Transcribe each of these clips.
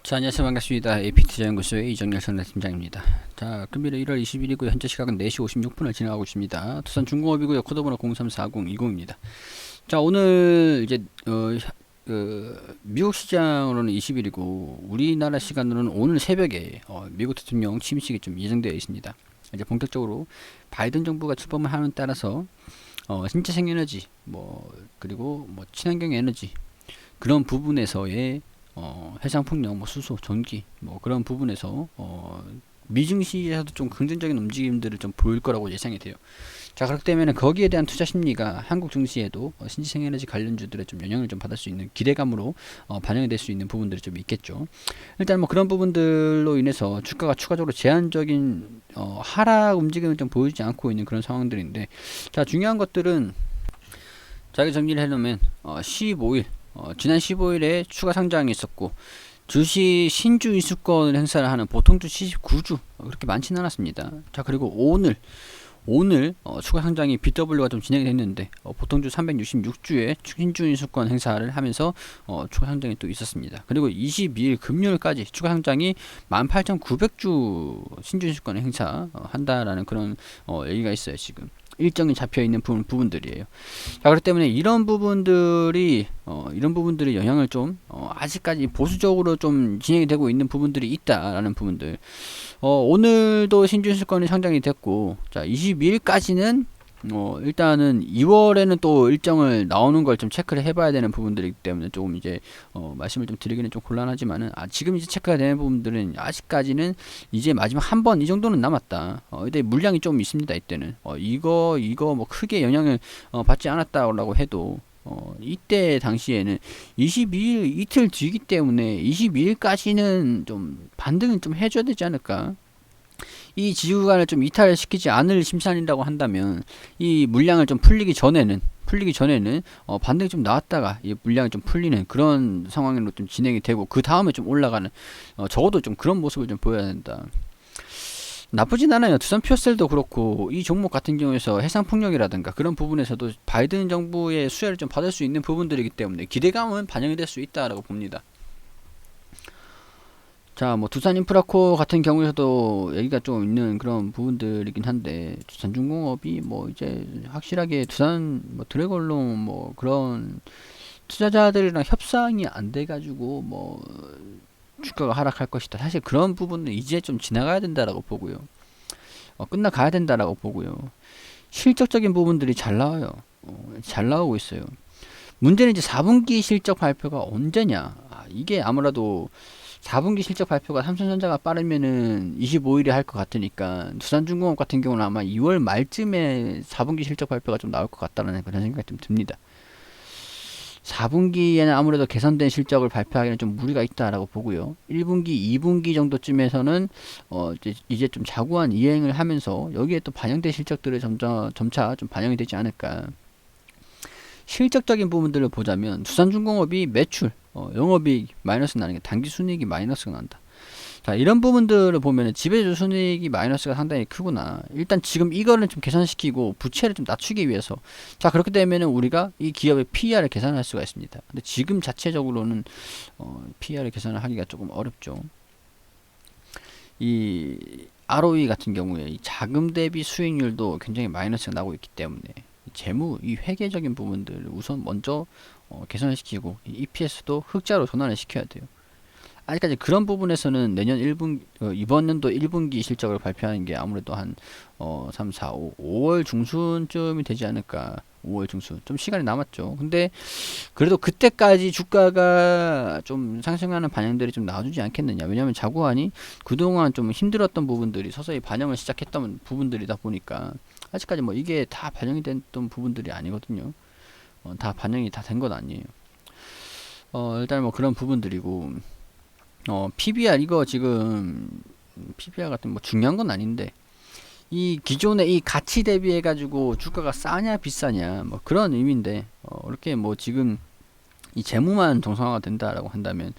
자, 안녕하세요. 반갑습니다. APT자연구소의 이정열 선생팀장입니다. 자, 금일은 1월 20일이고요. 현재 시각은 4시 56분을 지나가고 있습니다. 두산중공업이고요. 코드번호 0344020입니다. 자, 오늘 이제 미국 시장으로는 20일이고 우리나라 시간으로는 오늘 새벽에 미국 대통령 취임식이 좀 예정되어 있습니다. 이제 본격적으로 바이든 정부가 출범을 하는 따라서 신재생 에너지 그리고 친환경 에너지 그런 부분에서의 해상풍력, 수소, 전기, 그런 부분에서 미증시에서도 좀 긍정적인 움직임들을 좀 보일 거라고 예상이 돼요. 자, 그렇기 때문에 거기에 대한 투자 심리가 한국 증시에도 신재생에너지 관련주들의 좀 영향을 좀 받을 수 있는 기대감으로 반영이 될 수 있는 부분들이 좀 있겠죠. 일단 그런 부분들로 인해서 주가가 추가적으로 제한적인 하락 움직임을 좀 보이지 않고 있는 그런 상황들인데, 자, 중요한 것들은 자기 정리를 해놓으면 15일 지난 15일에 추가 상장이 있었고 주식 신주 이수권 행사를 하는 보통주 79주 그렇게 많지는 않았습니다. 자, 그리고 오늘 추가 상장이 BW가 좀 진행이 됐는데 보통주 366주에 신주 이수권 행사를 하면서 추가 상장이 또 있었습니다. 그리고 22일 금요일까지 추가 상장이 18,900주 신주 이수권 행사 한다라는 그런 얘기가 있어요. 지금 일정이 잡혀 있는 부분들이에요. 자, 그렇기 때문에 이런 부분들이 영향을 좀 아직까지 보수적으로 좀 진행이 되고 있는 부분들이 있다라는 부분들. 오늘도 신준수권이 상장이 됐고, 자, 22일까지는 일단은 2월에는 또 일정을 나오는 걸 좀 체크를 해봐야 되는 부분들이기 때문에 조금 이제 말씀을 좀 드리기는 좀 곤란하지만은 지금 이제 체크가 되는 부분들은 아직까지는 이제 마지막 한 번 이 정도는 남았다. 근데 물량이 좀 있습니다. 이때는 이거 크게 영향을 받지 않았다라고 해도 이때 당시에는 22일 이틀 뒤기 때문에 22일까지는 좀 반등을 좀 해줘야 되지 않을까. 이 지구간을 좀 이탈시키지 않을 심산이라고 한다면 이 물량을 좀 풀리기 전에는 반등이 좀 나왔다가 이 물량이 좀 풀리는 그런 상황으로 좀 진행이 되고 그 다음에 좀 올라가는 적어도 좀 그런 모습을 좀 보여야 된다. 나쁘진 않아요. 두산 퓨어셀도 그렇고 이 종목 같은 경우에서 해상풍력이라든가 그런 부분에서도 바이든 정부의 수혜를 좀 받을 수 있는 부분들이기 때문에 기대감은 반영이 될 수 있다라고 봅니다. 자, 두산인프라코어 같은 경우에서도 얘기가 좀 있는 그런 부분들이긴 한데 두산중공업이 이제 확실하게 두산 드래곤롱 그런 투자자들이랑 협상이 안 돼가지고 주가가 하락할 것이다. 사실 그런 부분은 이제 좀 지나가야 된다라고 보고요. 끝나가야 된다라고 보고요. 실적적인 부분들이 잘 나와요. 잘 나오고 있어요. 문제는 이제 4분기 실적 발표가 언제냐. 이게 아무래도 4분기 실적 발표가 삼성전자가 빠르면은 25일에 할 것 같으니까 두산중공업 같은 경우는 아마 2월 말쯤에 4분기 실적 발표가 좀 나올 것 같다라는 그런 생각이 좀 듭니다. 4분기에는 아무래도 개선된 실적을 발표하기는 좀 무리가 있다라고 보고요. 1분기, 2분기 정도쯤에서는 이제 좀 자구한 이행을 하면서 여기에 또 반영된 실적들을 점차 좀 반영이 되지 않을까. 실적적인 부분들을 보자면 두산중공업이 매출, 영업이익 마이너스 나는 게 당기순이익이 마이너스가 난다. 자, 이런 부분들을 보면 지배주 순이익이 마이너스가 상당히 크구나. 일단 지금 이거를 좀 계산시키고 부채를 좀 낮추기 위해서, 자, 그렇게 되면은 우리가 이 기업의 PER을 계산할 수가 있습니다. 근데 지금 자체적으로는 PER을 계산을 하기가 조금 어렵죠. 이 ROE 같은 경우에 이 자금 대비 수익률도 굉장히 마이너스가 나고 있기 때문에 재무, 이 회계적인 부분들을 우선 먼저 개선을 시키고 EPS도 흑자로 전환을 시켜야 돼요. 아직까지 그런 부분에서는 내년 1분 이번 연도 1분기 실적을 발표하는 게 아무래도 한 3, 4, 5월 중순쯤이 되지 않을까. 5월 중순 좀 시간이 남았죠. 근데 그래도 그때까지 주가가 좀 상승하는 반영들이 좀 나와주지 않겠느냐. 왜냐하면 자구안이 그동안 좀 힘들었던 부분들이 서서히 반영을 시작했던 부분들이다 보니까 아직까지 이게 다 반영이 됐던 부분들이 아니거든요. 다 반영이 다 된 건 아니에요. 일단 그런 부분들이고 PBR 이거 지금 PBR 같은 중요한 건 아닌데 이 기존의 이 가치 대비해 가지고 주가가 싸냐 비싸냐 그런 의미인데 이렇게 지금 이 재무만 정상화가 된다라고 한다면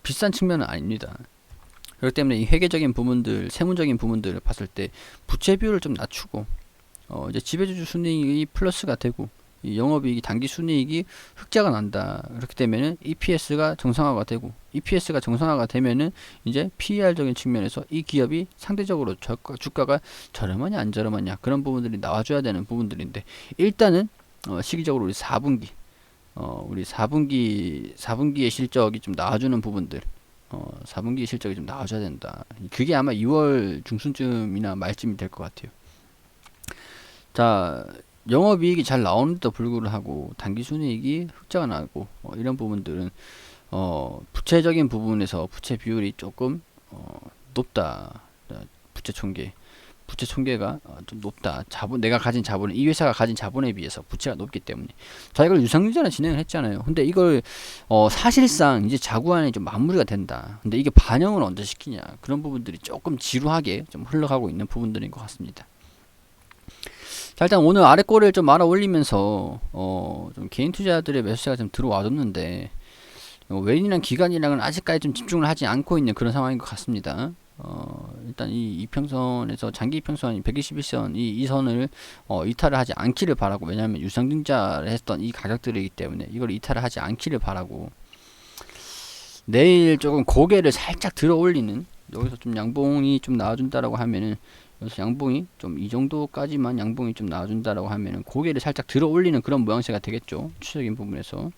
비싼 측면은 아닙니다. 그렇기 때문에 이 회계적인 부분들, 세무적인 부분들을 봤을 때 부채 비율을 좀 낮추고 이제 지배주주 순이익이 플러스가 되고 이 영업이익이 당기 순이익이 흑자가 난다. 그렇게 되면은 EPS가 정상화가 되고 EPS가 정상화가 되면은 이제 PER적인 측면에서 이 기업이 상대적으로 주가가 저렴하냐 안 저렴하냐 그런 부분들이 나와줘야 되는 부분들인데 일단은 시기적으로 우리 4분기 우리 4분기의 실적이 좀 나와주는 부분들 4분기 실적이 좀 나와줘야 된다. 그게 아마 2월 중순쯤이나 말쯤이 될 것 같아요. 자, 영업이익이 잘 나오는데도 불구하고 단기순이익이 흑자가 나고 이런 부분들은 부채적인 부분에서 부채 비율이 조금 높다. 부채 총계가 좀 높다. 내가 가진 자본, 이 회사가 가진 자본에 비해서 부채가 높기 때문에. 자, 이걸 유상증자는 진행을 했잖아요. 근데 이걸 사실상 이제 자구안이 좀 마무리가 된다. 근데 이게 반영을 언제 시키냐? 그런 부분들이 조금 지루하게 좀 흘러가고 있는 부분들인 것 같습니다. 자, 일단 오늘 아래 꼬리를 좀 말아 올리면서 좀 개인 투자들의 매수세가 좀 들어와줬는데 외인이랑 기관이랑은 아직까지 좀 집중을 하지 않고 있는 그런 상황인 것 같습니다. 일단 이 이평선에서 장기 이평선 121선 이 선을 이탈을 하지 않기를 바라고, 왜냐하면 유상증자를 했던 이 가격들이기 때문에 이걸 이탈을 하지 않기를 바라고, 내일 조금 고개를 살짝 들어 올리는, 여기서 좀 양봉이 좀 나와준다라고 하면은, 여기서 양봉이 좀 이 정도까지만 양봉이 좀 나와준다라고 하면은 고개를 살짝 들어 올리는 그런 모양새가 되겠죠, 추세적인 부분에서.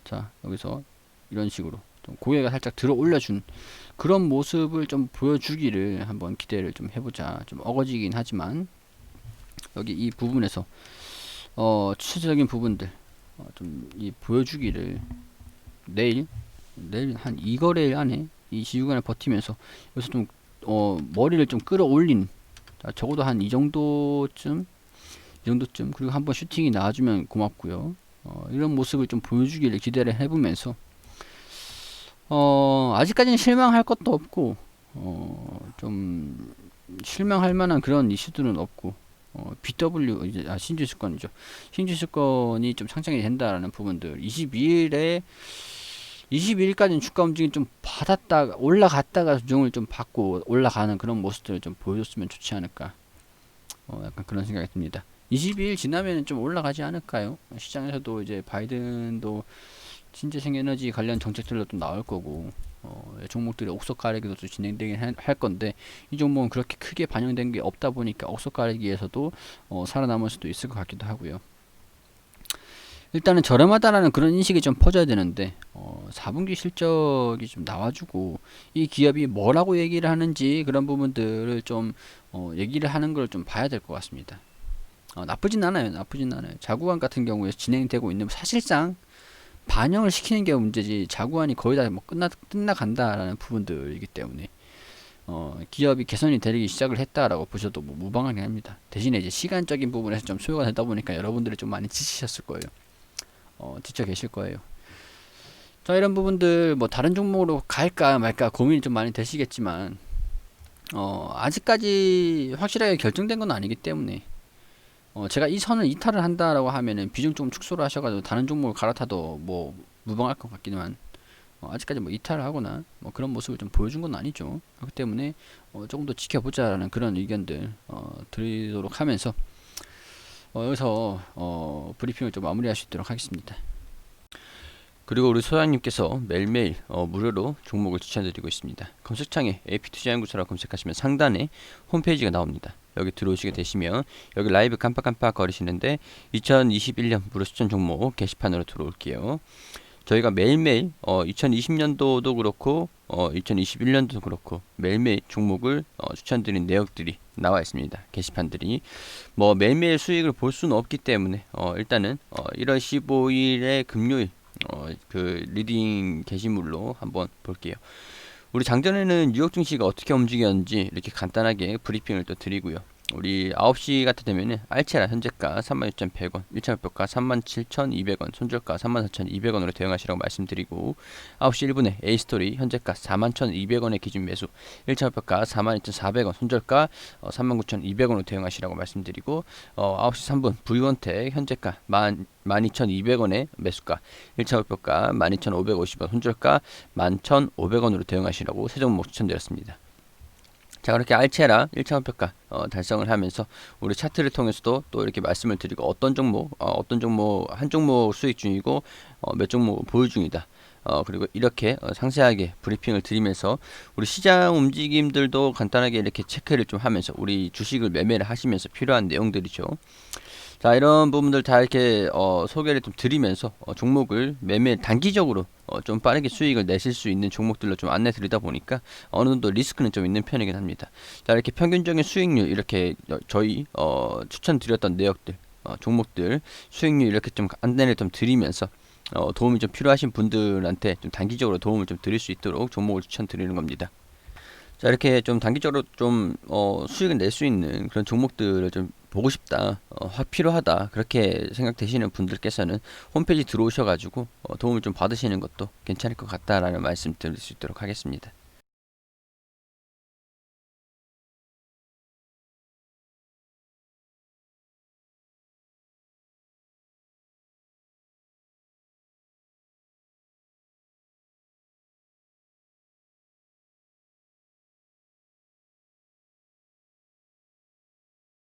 자, 여기서 이런 식으로 좀 고개가 살짝 들어 올려준 그런 모습을 좀 보여주기를 한번 기대를 좀 해보자. 좀 어거지긴 하지만 여기 이 부분에서 추세적인 부분들 좀 보여주기를 내일 한 2거래일 안에 이 지구간을 버티면서 여기서 좀 머리를 좀 끌어올린, 적어도 한 이 정도쯤 그리고 한번 슈팅이 나와주면 고맙고요. 이런 모습을 좀 보여주기를 기대를 해보면서 아직까지는 실망할 것도 없고 좀 실망할 만한 그런 이슈들은 없고, BW 이제 신주수권이죠. 신주수권이 좀 상장이 된다라는 부분들, 22일까지는 주가 움직임 좀 받았다가 올라갔다가 조정을 좀 받고 올라가는 그런 모습들을 좀 보여줬으면 좋지 않을까, 약간 그런 생각이 듭니다. 22일 지나면 좀 올라가지 않을까요? 시장에서도 이제 바이든도 신재생에너지 관련 정책들도 좀 나올 거고, 종목들의 옥석 가리기도 좀 진행되긴 할 건데, 이 종목은 그렇게 크게 반영된 게 없다 보니까 옥석 가리기에서도 살아남을 수도 있을 것 같기도 하고요. 일단은 저렴하다라는 그런 인식이 좀 퍼져야 되는데 4분기 실적이 좀 나와주고 이 기업이 뭐라고 얘기를 하는지 그런 부분들을 좀 얘기를 하는 걸 좀 봐야 될 것 같습니다. 나쁘진 않아요. 자구안 같은 경우에 진행되고 있는, 사실상 반영을 시키는 게 문제지 자구안이 거의 다 뭐 끝나간다라는 부분들이기 때문에 기업이 개선이 되기 시작을 했다라고 보셔도 뭐 무방하게 합니다. 대신에 이제 시간적인 부분에서 좀 소요가 되다 보니까 여러분들이 좀 많이 지치셨을 거예요. 지쳐 계실 거예요. 자, 이런 부분들 뭐 다른 종목으로 갈까 말까 고민이 좀 많이 되시겠지만 아직까지 확실하게 결정된 건 아니기 때문에 제가 이 선을 이탈을 한다라고 하면은 비중 좀 축소를 하셔가지고 다른 종목을 갈아타도 뭐 무방할 것 같기만, 아직까지 뭐 이탈을 하거나 뭐 그런 모습을 좀 보여준 건 아니죠. 그렇기 때문에 조금 더 지켜보자라는 그런 의견들 드리도록 하면서 여기서 브리핑을 좀 마무리할 수 있도록 하겠습니다. 그리고 우리 소장님께서 매일매일 무료로 종목을 추천드리고 있습니다. 검색창에 AP투자연구소라고 검색하시면 상단에 홈페이지가 나옵니다. 여기 들어오시게 되시면 여기 라이브 깜빡깜빡 거리시는데 2021년 무료 추천 종목 게시판으로 들어올게요. 저희가 매일매일 2020년도도 그렇고 2021년도도 그렇고 매일매일 종목을 추천드린 내역들이 나와 있습니다. 게시판들이 뭐 매일매일 수익을 볼 수는 없기 때문에 일단은 1월 15일에 금요일 그 리딩 게시물로 한번 볼게요. 우리 장전에는 뉴욕 증시가 어떻게 움직였는지 이렇게 간단하게 브리핑을 또 드리고요. 우리 9시 같은 되면은 알체라 현재가 36,100원, 1차 목표가 37,200원, 손절가 34,200원으로 대응하시라고 말씀드리고, 9시 1분에 A스토리 현재가 41,200원의 기준 매수, 1차 목표가 42,400원, 손절가 39,200원으로 대응하시라고 말씀드리고, 9시 3분 V원택 현재가 12,200원의 매수가, 1차 목표가 12,550원, 손절가 11,500원으로 대응하시라고 세 종목 추천드렸습니다. 자, 그렇게 알체라 1차 목표가 달성을 하면서 우리 차트를 통해서도 또 이렇게 말씀을 드리고 어떤 종목 한 종목 수익 중이고 몇 종목 보유 중이다. 그리고 이렇게 상세하게 브리핑을 드리면서 우리 시장 움직임들도 간단하게 이렇게 체크를 좀 하면서 우리 주식을 매매를 하시면서 필요한 내용들이죠. 자, 이런 부분들 다 이렇게 소개를 좀 드리면서 종목을 매매 단기적으로 좀 빠르게 수익을 내실 수 있는 종목들로 좀 안내 드리다 보니까 어느 정도 리스크는 좀 있는 편이긴 합니다. 자, 이렇게 평균적인 수익률 이렇게 저희 추천드렸던 내역들 종목들 수익률 이렇게 좀 안내를 좀 드리면서 도움이 좀 필요하신 분들한테 좀 단기적으로 도움을 좀 드릴 수 있도록 종목을 추천드리는 겁니다. 자, 이렇게 좀 단기적으로 좀 수익을 낼 수 있는 그런 종목들을 좀 보고 싶다, 필요하다 그렇게 생각되시는 분들께서는 홈페이지 들어오셔가지고 도움을 좀 받으시는 것도 괜찮을 것 같다라는 말씀 드릴 수 있도록 하겠습니다.